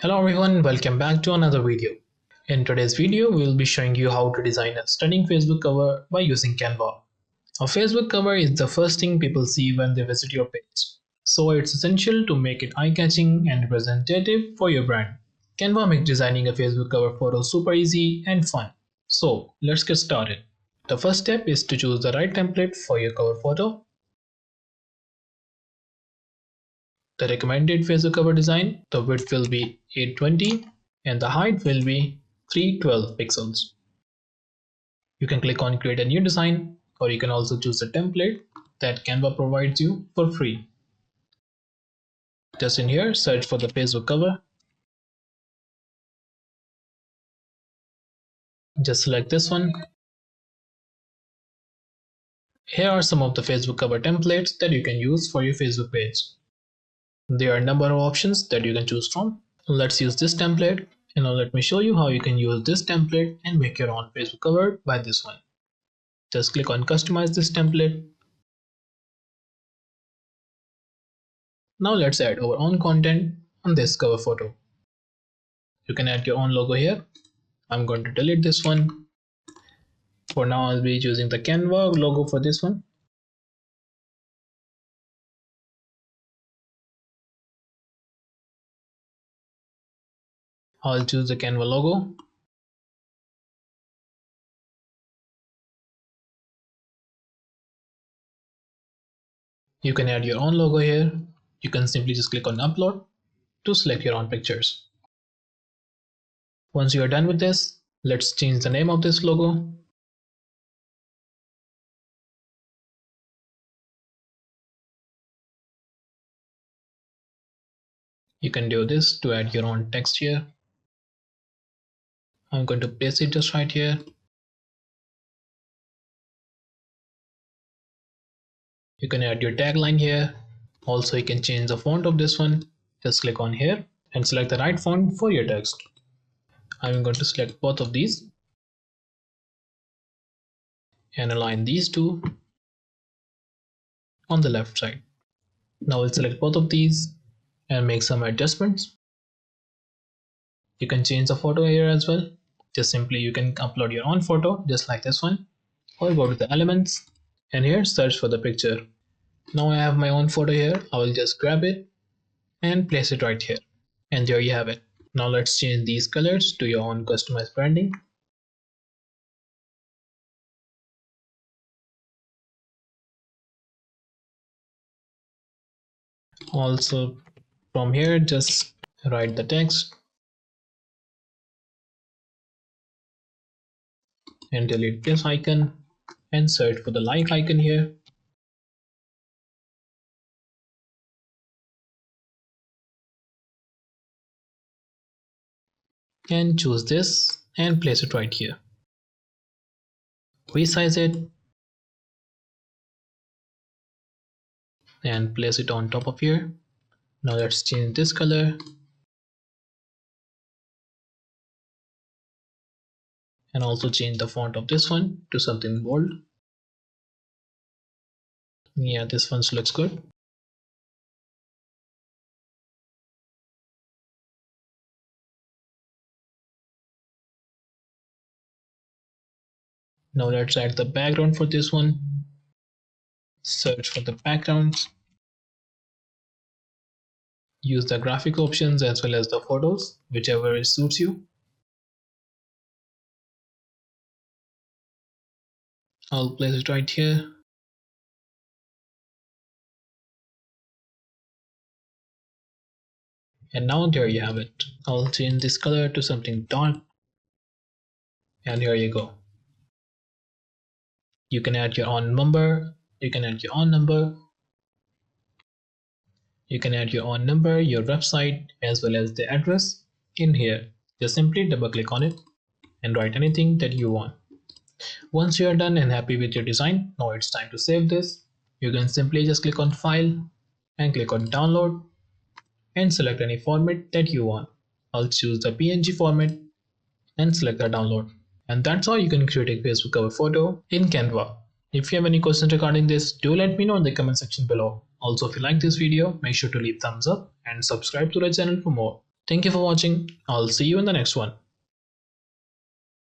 Hello everyone, welcome back to another video. In today's video, we will be showing you how to design a stunning Facebook cover by using Canva. A Facebook cover is the first thing people see when they visit your page. So it's essential to make it eye-catching and representative for your brand. Canva makes designing a Facebook cover photo super easy and fun. So let's get started. The first step is to choose the right template for your cover photo. The recommended Facebook cover design, the width will be 820 and the height will be 312 pixels. You can click on create a new design, or you can also choose a template that Canva provides you for free. Just in here, search for the Facebook cover. Just select this one. Here are some of the Facebook cover templates that you can use for your Facebook page. There are a number of options that you can choose from. Let's use this template, and now let me show you how you can use this template and make your own Facebook cover by this one. Just click on customize this template. Now let's add our own content on this cover photo. You can add your own logo here. I'm going to delete this one. For now, I'll be using the Canva logo for this one. I'll choose the Canva logo. You can add your own logo here. You can simply just click on upload to select your own pictures. Once you are done with this, let's change the name of this logo. You can do this to add your own text here. I'm going to paste it just right here. You can add your tagline here. Also, you can change the font of this one. Just click on here and select the right font for your text. I'm going to select both of these and align these two on the left side. Now we'll select both of these and make some adjustments. You can change the photo here as well. Just simply you can upload your own photo just like this one, or go to the elements and here search for the picture. Now I have my own photo here. I will just grab it and place it right here, and there you have it. Now let's change these colors to your own customized branding. Also from here, just write the text and delete this icon and search for the like icon here. And choose this and place it right here. Resize it and place it on top of here. Now let's change this color and also change the font of this one to something bold. Yeah, this one looks good. Now let's add the background for this one. Search for the backgrounds. Use the graphic options as well as the photos, whichever suits you. I'll place it right here. And now there you have it. I'll change this color to something dark. And here you go. You can add your own number. You can add your own number. You can add your own number, your website, as well as the address in here. Just simply double click on it and write anything that you want. Once you are done and happy with your design, now it's time to save this. You can simply just click on file and click on download and select any format that you want. I'll choose the PNG format and select the download. And that's how you can create a Facebook cover photo in Canva. If you have any questions regarding this, do let me know in the comment section below. Also, if you like this video, make sure to leave thumbs up and subscribe to the channel for more. Thank you for watching. I'll see you in the next one.